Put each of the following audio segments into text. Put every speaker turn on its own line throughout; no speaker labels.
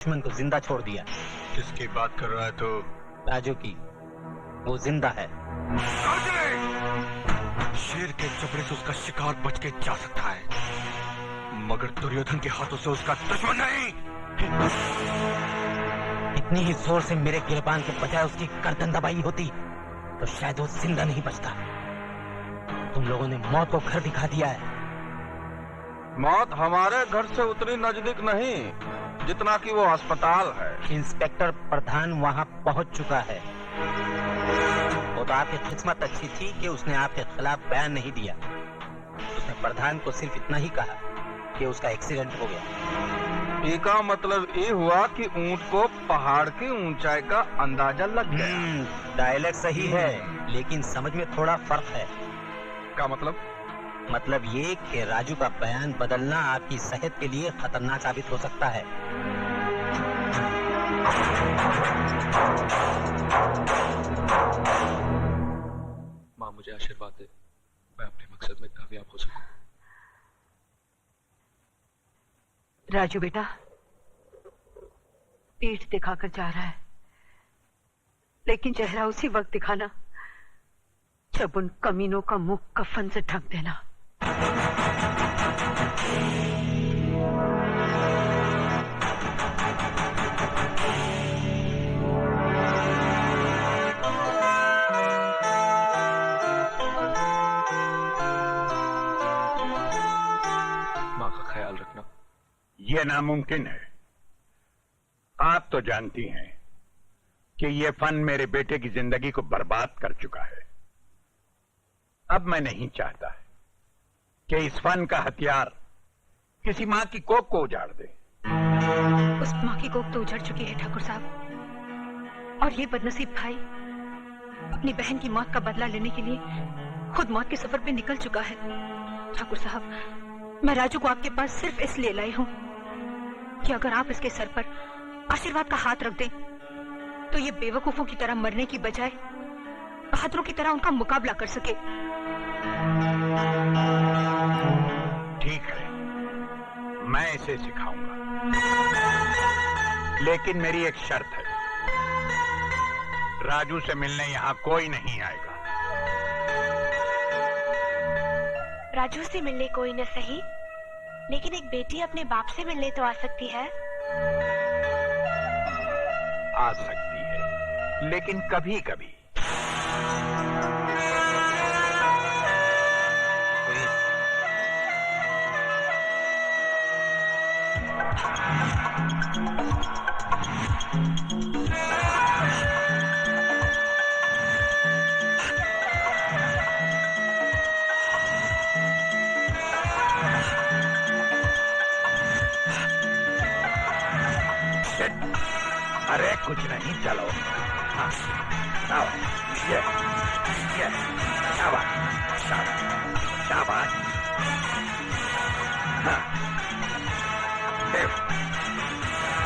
दुश्मन को जिंदा छोड़ दिया।
किसकी बात कर रहा है तो?
राजू की। वो जिंदा है।
शेर के चपड़े से उसका शिकार बच के जा सकता है, मगर दुर्योधन के हाथों से उसका दुश्मन नहीं।
इतनी ही जोर से मेरे गिरबान के बजाय उसकी गर्दन दबाई होती तो शायद वो जिंदा नहीं बचता। तुम लोगों ने मौत को घर दिखा दिया है।
मौत हमारे घर से उतनी नजदीक नहीं जितना कि वो अस्पताल है।
इंस्पेक्टर प्रधान वहां पहुंच चुका है। वो तो आपकी किस्मत अच्छी थी कि उसने आपके खिलाफ बयान नहीं दिया। उसने प्रधान को सिर्फ इतना ही कहा कि उसका एक्सीडेंट हो गया।
इसका मतलब ये हुआ कि ऊंट को पहाड़ की ऊंचाई का अंदाजा लग गया।
डायलॉग सही है, लेकिन समझ में थोड़ा फर्क है।
क्या मतलब?
मतलब ये कि राजू का बयान बदलना आपकी सेहत के लिए खतरनाक साबित हो सकता है।
माँ मुझे आशीर्वाद दे, मैं अपने मकसद में कामयाब हो सकूं।
राजू बेटा, पीठ दिखाकर जा रहा है, लेकिन चेहरा उसी वक्त दिखाना जब उन कमीनों का मुंह कफन से ढक देना।
माँ का ख्याल रखना।
ये नामुमकिन है। आप तो जानती हैं कि ये फन मेरे बेटे की जिंदगी को बर्बाद कर चुका है। अब मैं नहीं चाहता कि इस फन का हथियार किसी मां की कोख को उजाड़ दे।
उस मां की कोख तो उजड़ चुकी है ठाकुर साहब, और ये बदनसीब भाई अपनी बहन की मौत का बदला लेने के लिए खुद मौत के सफर पे निकल चुका है। ठाकुर साहब, मैं राजू को आपके पास सिर्फ इसलिए लाई हूं कि अगर आप इसके सर पर आशीर्वाद का हाथ रख दें तो ये बेवकूफों की तरह मरने की बजाय बहादुरों की तरह उनका मुकाबला कर सके।
ठीक है, मैं इसे सिखाऊंगा, लेकिन मेरी एक शर्त है। राजू से मिलने यहां कोई नहीं आएगा।
राजू से मिलने कोई न सही, लेकिन एक बेटी अपने बाप से मिलने तो आ सकती है।
आ सकती है, लेकिन कभी कभी। अरे कुछ नहीं, चलो। हाँ, ये, शाबाश, शाबाश, शाबाश। हाँ, देव,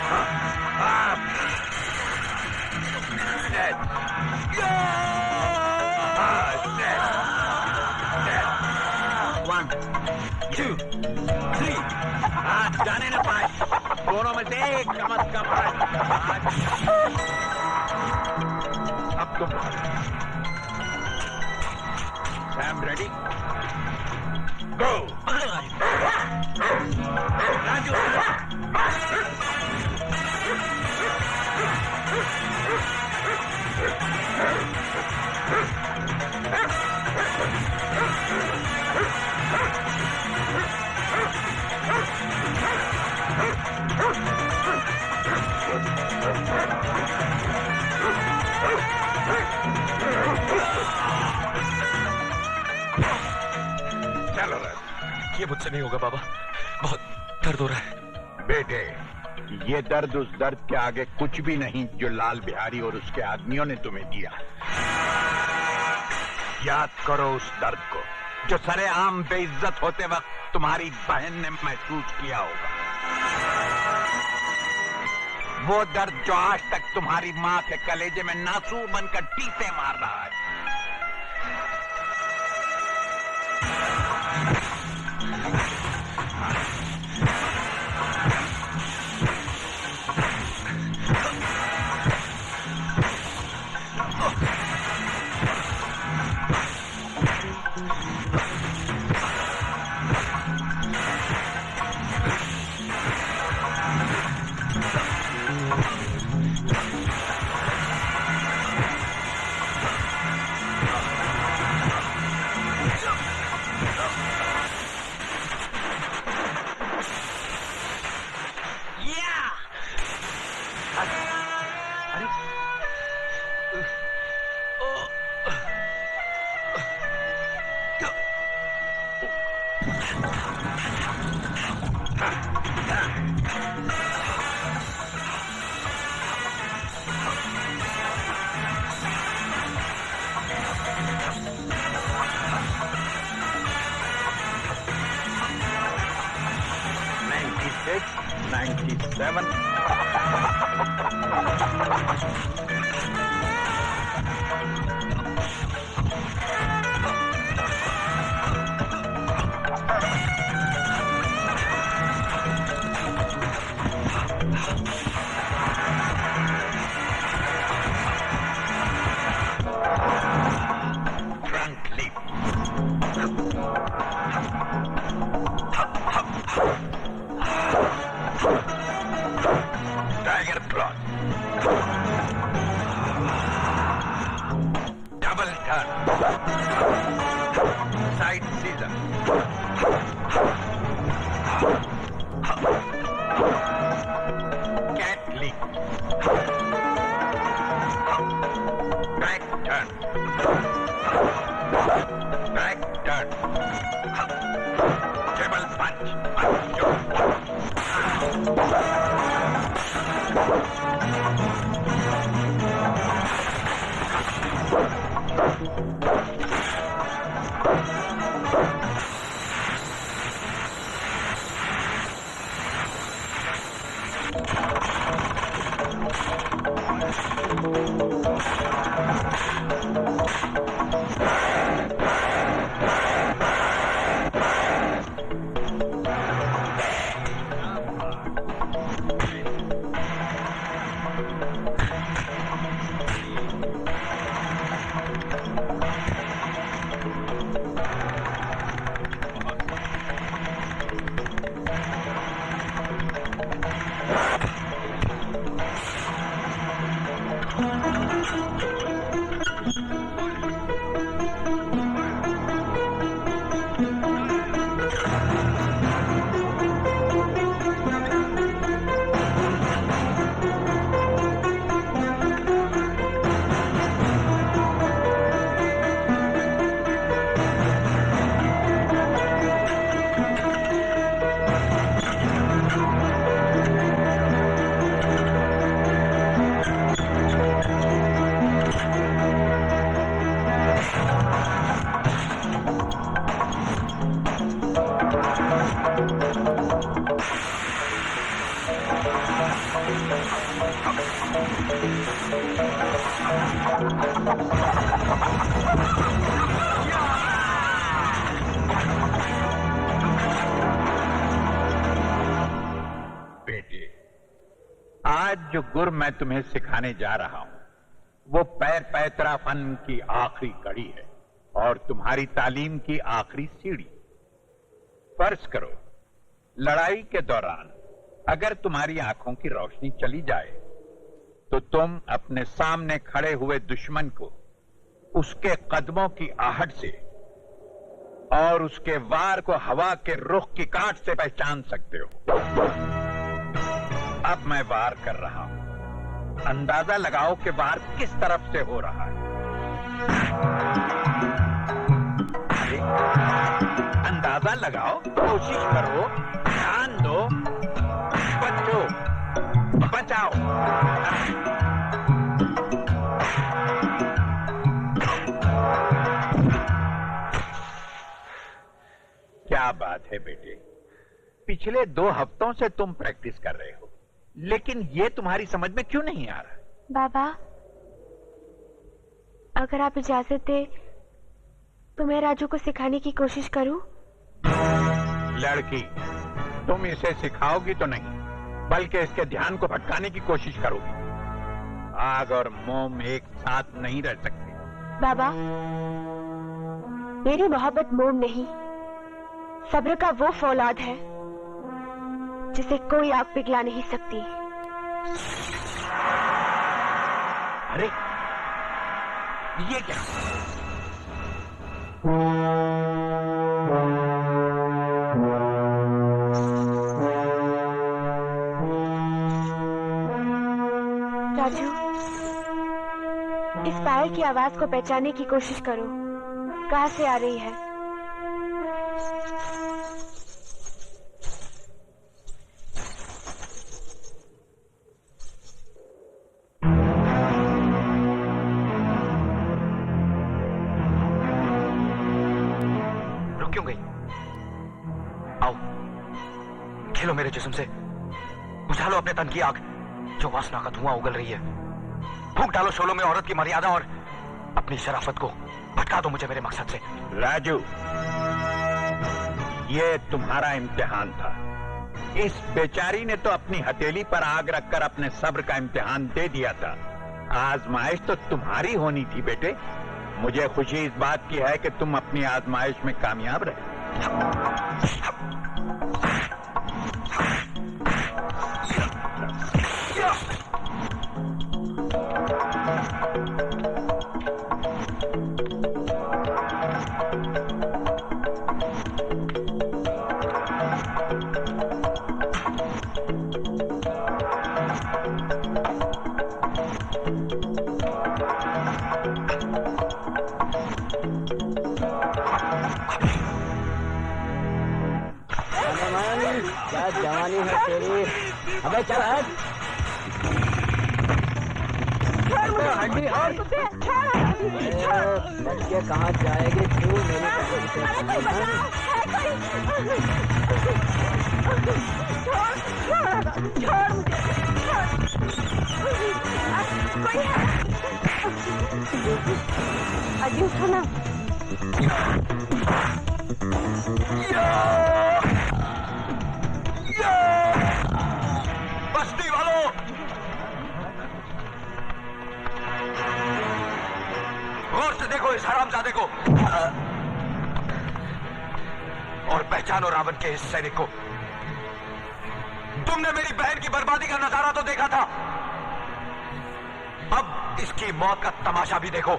हाँ, हाँ, dead. हाँ, dead, dead. 1, 2, 3. हाँ, जाने न पाए, दोनों में से एक कम अज कम। अब तुम सैम रेडी? गो। राजू, चलो राजू।
ये मुझसे नहीं होगा बाबा, बहुत दर्द हो रहा है।
बेटे, ये दर्द उस दर्द के आगे कुछ भी नहीं जो लाल बिहारी और उसके आदमियों ने तुम्हें दिया। याद करो उस दर्द को जो सरेआम बेइज्जत होते वक्त तुम्हारी बहन ने महसूस किया होगा। वो दर्द जो आज तक तुम्हारी मां के कलेजे में नासूर बनकर टीसे मार रहा है। जो गुर मैं तुम्हें सिखाने जा रहा हूं वो पैर पैतरा फन की आखिरी कड़ी है और तुम्हारी तालीम की आखिरी सीढ़ी। फर्ज करो लड़ाई के दौरान अगर तुम्हारी आंखों की रोशनी चली जाए तो तुम अपने सामने खड़े हुए दुश्मन को उसके कदमों की आहट से और उसके वार को हवा के रुख की काट से पहचान सकते हो। अब मैं वार कर रहा हूं, अंदाजा लगाओ कि वार किस तरफ से हो रहा है। अंदाजा लगाओ, कोशिश करो, ध्यान दो, बचो, बचाओ। क्या बात है बेटे, पिछले 2 हफ्तों से तुम प्रैक्टिस कर रहे हो, लेकिन ये तुम्हारी समझ में क्यों नहीं आ रहा?
बाबा, अगर आप इजाजत दे तो मैं राजू को सिखाने की कोशिश करूं?
लड़की, तुम इसे सिखाओगी तो नहीं, बल्कि इसके ध्यान को भटकाने की कोशिश करोगी। आग और मोम एक साथ नहीं रह सकते।
बाबा, मेरी मोहब्बत मोम नहीं, सब्र का वो फौलाद है जिसे कोई आग पिघला नहीं सकती।
अरे ये क्या?
राजू, इस पायल की आवाज को पहचानने की कोशिश करो। कहाँ से आ रही है?
रुक क्यों गई? आओ, खेलो मेरे जिस्म से, बुझा लो अपने तन की आग जो वासना का धुआं उगल रही है। फूंक डालो शोलों में औरत की मर्यादा और अपनी शराफत को भटका दो मुझे मेरे मकसद से।
राजू, ये तुम्हारा इम्तिहान था। इस बेचारी ने तो अपनी हथेली पर आग रखकर अपने सब्र का इम्तिहान दे दिया था। आजमाइश तो तुम्हारी होनी थी बेटे। मुझे खुशी इस बात की है कि तुम अपनी आजमाइश में कामयाब रहे।
क्या जवानी है तेरी। अबे चल हट। हड्डी हट। बच्चे कहाँ जाएगी तू?
अजी उठो ना।
बस्ती वालों, गौर से देखो इस हरामजादे को और पहचानो रावण के इस सैनिक को। तुमने मेरी बहन की बर्बादी का नजारा तो देखा था, अब इसकी मौत का तमाशा भी देखो।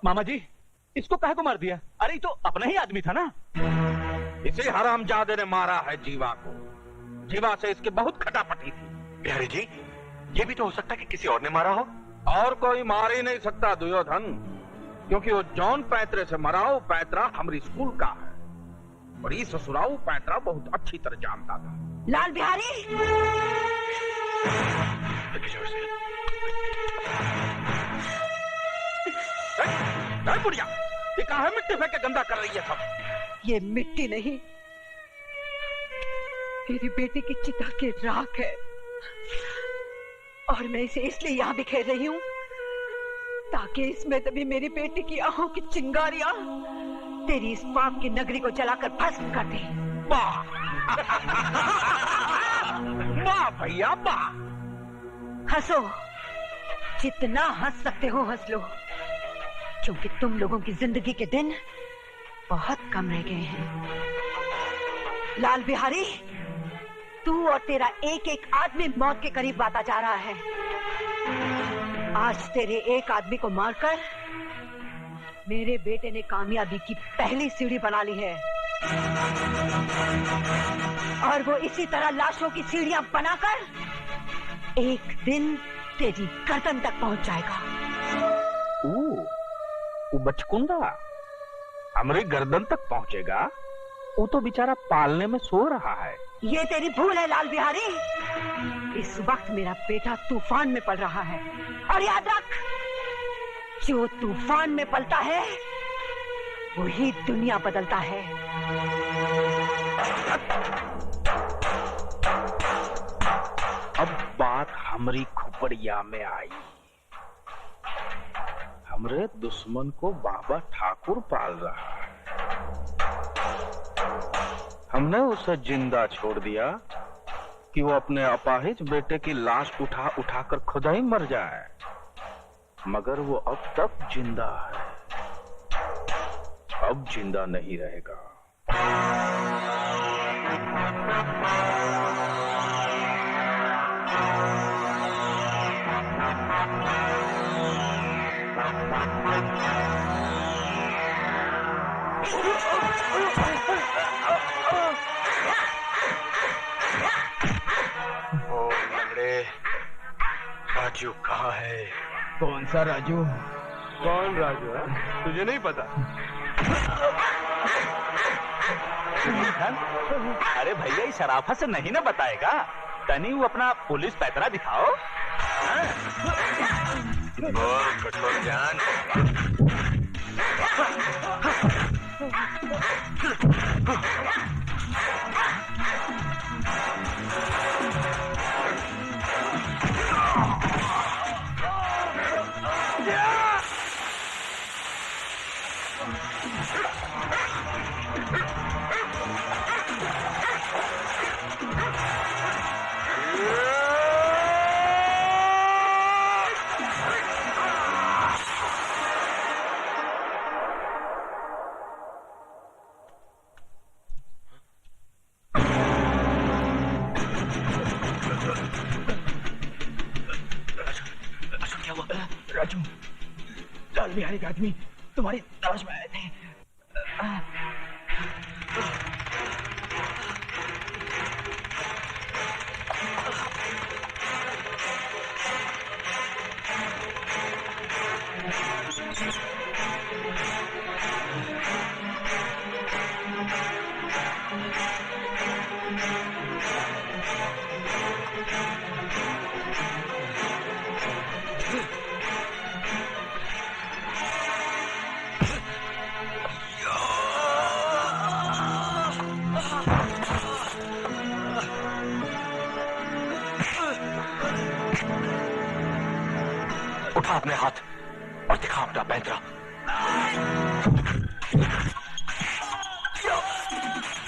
मामा जी, इसको काहे को मार दिया? अरे ये तो अपना ही आदमी था ना। इसी हरामजादे ने मारा है जीवा को। जीवा से इसकी बहुत खटापटी थी।
बिहारी जी, ये भी तो हो सकता है कि किसी और ने मारा हो।
और कोई मार ही नहीं सकता दुर्योधन, क्योंकि वो जौन पैतरे से मरा वो पैतरा हमारी स्कूल का है और ये ससुराऊ पैतरा बहुत अच्छी तरह जानता था।
लाल बिहारी,
बुढ़िया, ये कहाँ है? मिट्टी फेंक के गंदा कर रही है सब।
ये मिट्टी नहीं, मेरी बेटी की चिता की राख है और मैं इसे इसलिए यहाँ बिखेर रही हूँ ताकि इसमें तभी मेरी बेटी की आंखों की चिंगारियां तेरी इस पाप की नगरी को जलाकर भस्म कर दे।
वाह वाह भैया वाह।
हंसो, जितना हंस सकते हो हंस लो, क्योंकि तुम लोगों की जिंदगी के दिन बहुत कम रह गए हैं। लाल बिहारी, तू और तेरा एक एक आदमी मौत के करीब आता जा रहा है। आज तेरे एक आदमी को मारकर मेरे बेटे ने कामयाबी की पहली सीढ़ी बना ली है और वो इसी तरह लाशों की सीढ़ियां बनाकर एक दिन तेरी गर्दन तक पहुंच जाएगा।
वो बचकुंदा हमारी गर्दन तक पहुंचेगा? वो तो बेचारा पालने में सो रहा है।
ये तेरी भूल है लाल बिहारी। इस वक्त मेरा बेटा तूफान में पल रहा है और याद रख, जो तूफान में पलता है वही दुनिया बदलता है।
अब बात हमारी खुपड़िया में आई। हमरे दुश्मन को बाबा ठाकुर पाल रहा है। हमने उसे जिंदा छोड़ दिया कि वो अपने अपाहिज बेटे की लाश उठा उठाकर खुद ही मर जाए, मगर वो अब तक जिंदा है, अब जिंदा नहीं रहेगा।
ओ लंगड़े, राजू कहाँ है?
कौन सा राजू?
कौन राजू है? तुझे नहीं पता?
अरे भैया, इस शराफत से नहीं ना बताएगा। तनी वो अपना पुलिस पैतरा दिखाओ।
बोल कठोर जान।
राजू, लाल बिहारी का आदमी तुम्हारी तलाश में आए थे।
उठा अपने हाथ और दिखा अपना पैंतरा।